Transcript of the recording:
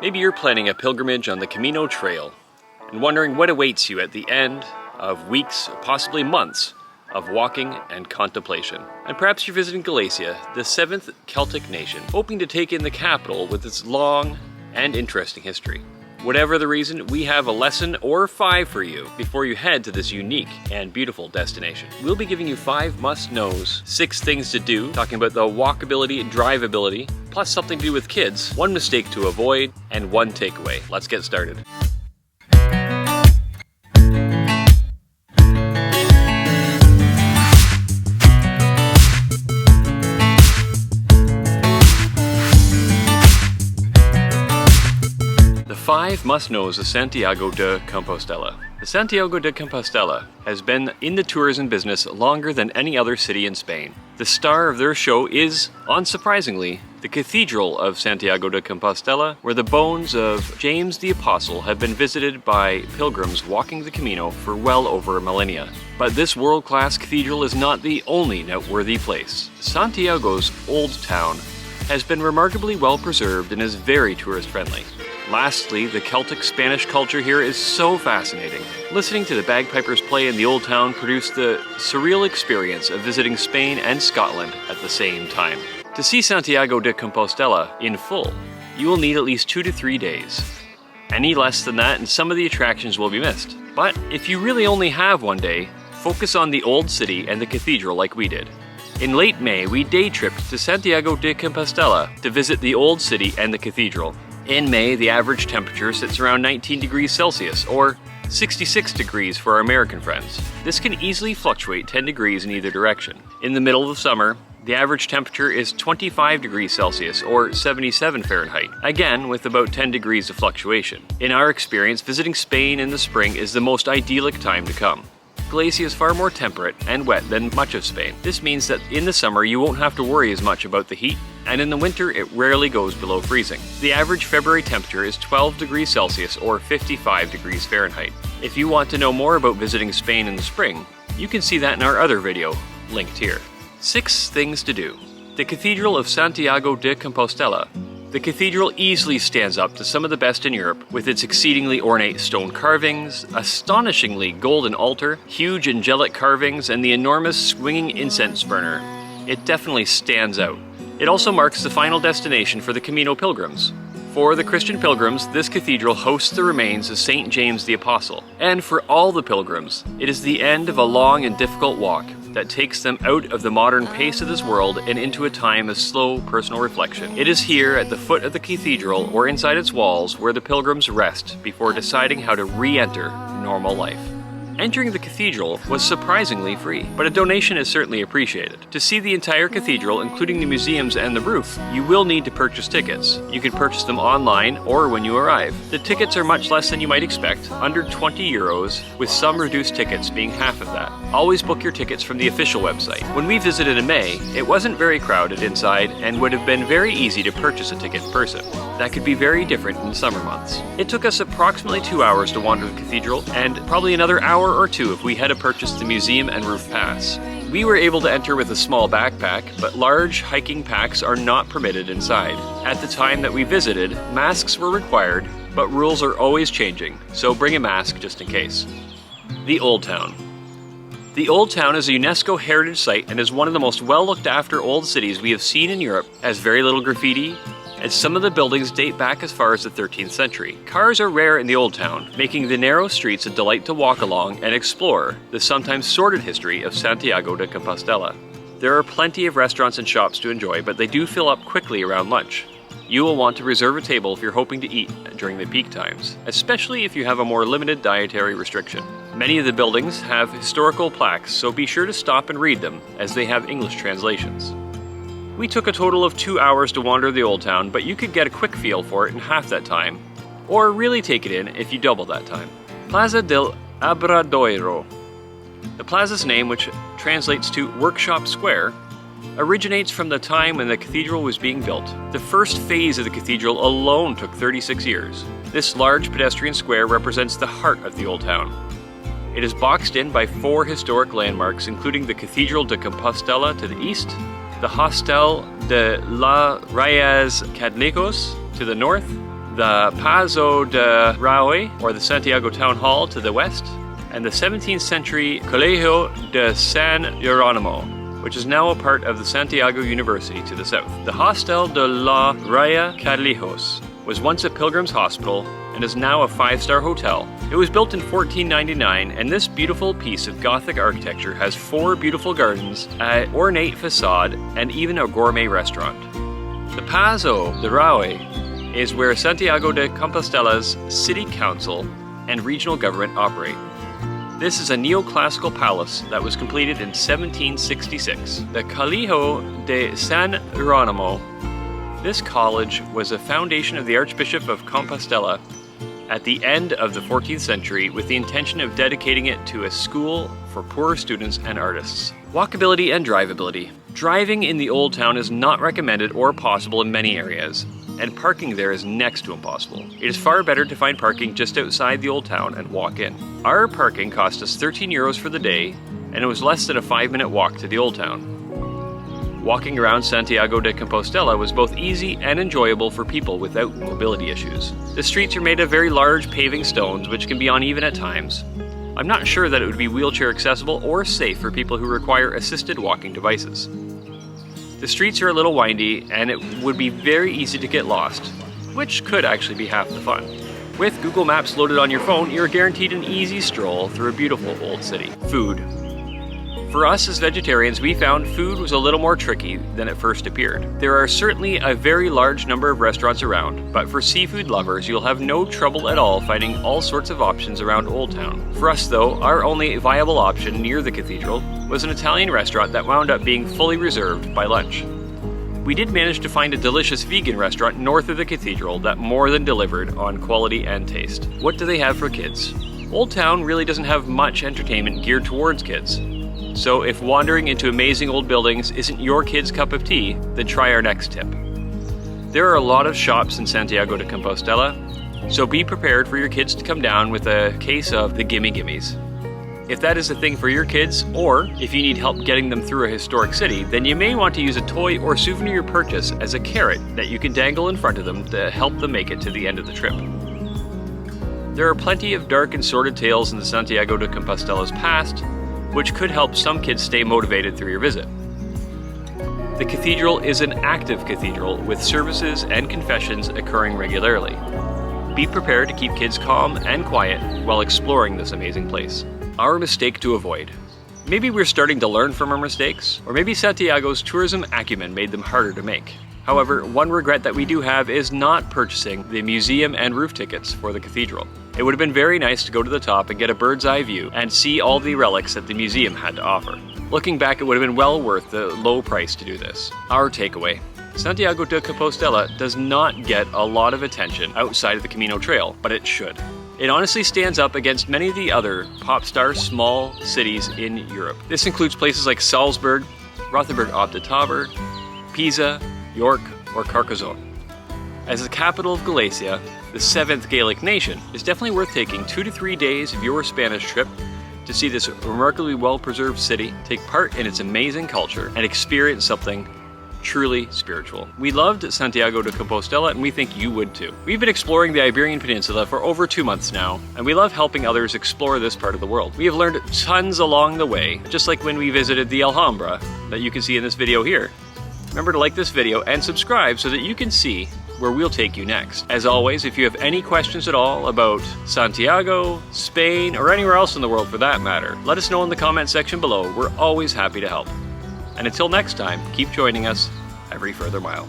Maybe you're planning a pilgrimage on the Camino Trail and wondering what awaits you at the end of weeks, possibly months, of walking and contemplation. And perhaps you're visiting Galicia, the 7th Celtic nation, hoping to take in the capital with its long and interesting history. Whatever the reason, we have a lesson or 5 for you before you head to this unique and beautiful destination. We'll be giving you 5 must-knows, 6 things to do, talking about the walkability and drivability, plus something to do with kids, 1 mistake to avoid, and 1 takeaway. Let's get started. The 5 must-knows of Santiago de Compostela. The Santiago de Compostela has been in the tourism business longer than any other city in Spain. The star of their show is, unsurprisingly, the Cathedral of Santiago de Compostela, where the bones of James the Apostle have been visited by pilgrims walking the Camino for well over a millennia. But this world-class cathedral is not the only noteworthy place. Santiago's old town has been remarkably well preserved and is very tourist-friendly. Lastly, the Celtic Spanish culture here is so fascinating. Listening to the bagpipers play in the old town produced the surreal experience of visiting Spain and Scotland at the same time. To see Santiago de Compostela in full, you will need at least 2 to 3 days. Any less than that and some of the attractions will be missed. But if you really only have 1 day, focus on the old city and the cathedral like we did. In late May, we day tripped to Santiago de Compostela to visit the old city and the cathedral. In May, the average temperature sits around 19 degrees Celsius, or 66 degrees for our American friends. This can easily fluctuate 10 degrees in either direction. In the middle of summer, the average temperature is 25 degrees Celsius, or 77 Fahrenheit, again with about 10 degrees of fluctuation. In our experience, visiting Spain in the spring is the most idyllic time to come. Galicia is far more temperate and wet than much of Spain. This means that in the summer you won't have to worry as much about the heat, and in the winter it rarely goes below freezing. The average February temperature is 12 degrees Celsius or 55 degrees Fahrenheit. If you want to know more about visiting Spain in the spring, you can see that in our other video, linked here. 6 things to do. The Cathedral of Santiago de Compostela. The cathedral easily stands up to some of the best in Europe, with its exceedingly ornate stone carvings, astonishingly golden altar, huge angelic carvings, and the enormous swinging incense burner. It definitely stands out. It also marks the final destination for the Camino pilgrims. For the Christian pilgrims, this cathedral hosts the remains of St. James the Apostle. And for all the pilgrims, it is the end of a long and difficult walk that takes them out of the modern pace of this world and into a time of slow personal reflection. It is here at the foot of the cathedral or inside its walls where the pilgrims rest before deciding how to re-enter normal life. Entering the cathedral was surprisingly free, but a donation is certainly appreciated. To see the entire cathedral, including the museums and the roof, you will need to purchase tickets. You can purchase them online or when you arrive. The tickets are much less than you might expect, under 20 euros, with some reduced tickets being half of that. Always book your tickets from the official website. When we visited in May, it wasn't very crowded inside and would have been very easy to purchase a ticket in person. That could be very different in the summer months. It took us approximately 2 hours to wander the cathedral, and probably another hour or 2 if we had to purchase the museum and roof pass. We were able to enter with a small backpack, but large hiking packs are not permitted inside. At the time that we visited, masks were required, but rules are always changing, so bring a mask just in case. The Old Town. The Old Town is a UNESCO heritage site and is one of the most well looked after old cities we have seen in Europe. It has very little graffiti, and some of the buildings date back as far as the 13th century. Cars are rare in the Old Town, making the narrow streets a delight to walk along and explore the sometimes sordid history of Santiago de Compostela. There are plenty of restaurants and shops to enjoy, but they do fill up quickly around lunch. You will want to reserve a table if you're hoping to eat during the peak times, especially if you have a more limited dietary restriction. Many of the buildings have historical plaques, so be sure to stop and read them, as they have English translations. We took a total of 2 hours to wander the Old Town, but you could get a quick feel for it in half that time, or really take it in if you double that time. Plaza del Abradoero. The plaza's name, which translates to Workshop Square, originates from the time when the cathedral was being built. The first phase of the cathedral alone took 36 years. This large pedestrian square represents the heart of the Old Town. It is boxed in by 4 historic landmarks, including the Cathedral de Compostela to the east, the Hostel de la Reyes Católicos to the north, the Plaza del Abradoero, or the Santiago Town Hall, to the west, and the 17th century Colegio de San Jerónimo, which is now a part of the Santiago University, to the south. The Hostel de la Raya Cathedral was once a pilgrim's hospital and is now a 5-star hotel. It was built in 1499, and this beautiful piece of Gothic architecture has 4 beautiful gardens, an ornate facade, and even a gourmet restaurant. The Plaza del Abradoero is where Santiago de Compostela's city council and regional government operate. This is a neoclassical palace that was completed in 1766. The Colegio de San Jerónimo. This college was a foundation of the Archbishop of Compostela at the end of the 14th century with the intention of dedicating it to a school for poor students and artists. Walkability and drivability. Driving in the Old Town is not recommended or possible in many areas, and parking there is next to impossible. It is far better to find parking just outside the Old Town and walk in. Our parking cost us 13 euros for the day, and it was less than a 5-minute walk to the Old Town. Walking around Santiago de Compostela was both easy and enjoyable for people without mobility issues. The streets are made of very large paving stones, which can be uneven at times. I'm not sure that it would be wheelchair accessible or safe for people who require assisted walking devices. The streets are a little windy, and it would be very easy to get lost, which could actually be half the fun. With Google Maps loaded on your phone, you're guaranteed an easy stroll through a beautiful old city. Food. For us as vegetarians, we found food was a little more tricky than it first appeared. There are certainly a very large number of restaurants around, but for seafood lovers, you'll have no trouble at all finding all sorts of options around Old Town. For us though, our only viable option near the cathedral was an Italian restaurant that wound up being fully reserved by lunch. We did manage to find a delicious vegan restaurant north of the cathedral that more than delivered on quality and taste. What do they have for kids? Old Town really doesn't have much entertainment geared towards kids. So if wandering into amazing old buildings isn't your kid's cup of tea, then try our next tip. There are a lot of shops in Santiago de Compostela, so be prepared for your kids to come down with a case of the gimme gimmes. If that is a thing for your kids, or if you need help getting them through a historic city, then you may want to use a toy or souvenir purchase as a carrot that you can dangle in front of them to help them make it to the end of the trip. There are plenty of dark and sordid tales in the Santiago de Compostela's past, which could help some kids stay motivated through your visit. The cathedral is an active cathedral with services and confessions occurring regularly. Be prepared to keep kids calm and quiet while exploring this amazing place. Our mistake to avoid. Maybe we're starting to learn from our mistakes, or maybe Santiago's tourism acumen made them harder to make. However, one regret that we do have is not purchasing the museum and roof tickets for the cathedral. It would have been very nice to go to the top and get a bird's eye view and see all the relics that the museum had to offer. Looking back, it would have been well worth the low price to do this. Our takeaway. Santiago de Compostela does not get a lot of attention outside of the Camino Trail, but it should. It honestly stands up against many of the other pop star small cities in Europe. This includes places like Salzburg, Rothenburg ob der Tauber, Pisa, York, or Carcassonne. As the capital of Galicia, the 7th Celtic Nation, is definitely worth taking 2 to 3 days of your Spanish trip to see this remarkably well-preserved city, take part in its amazing culture, and experience something truly spiritual. We loved Santiago de Compostela, and we think you would too. We've been exploring the Iberian Peninsula for over 2 months now, and we love helping others explore this part of the world. We have learned tons along the way, just like when we visited the Alhambra that you can see in this video here. Remember to like this video and subscribe so that you can see where we'll take you next. As always, if you have any questions at all about Santiago, Spain, or anywhere else in the world for that matter, let us know in the comment section below. We're always happy to help. And until next time, keep joining us every further mile.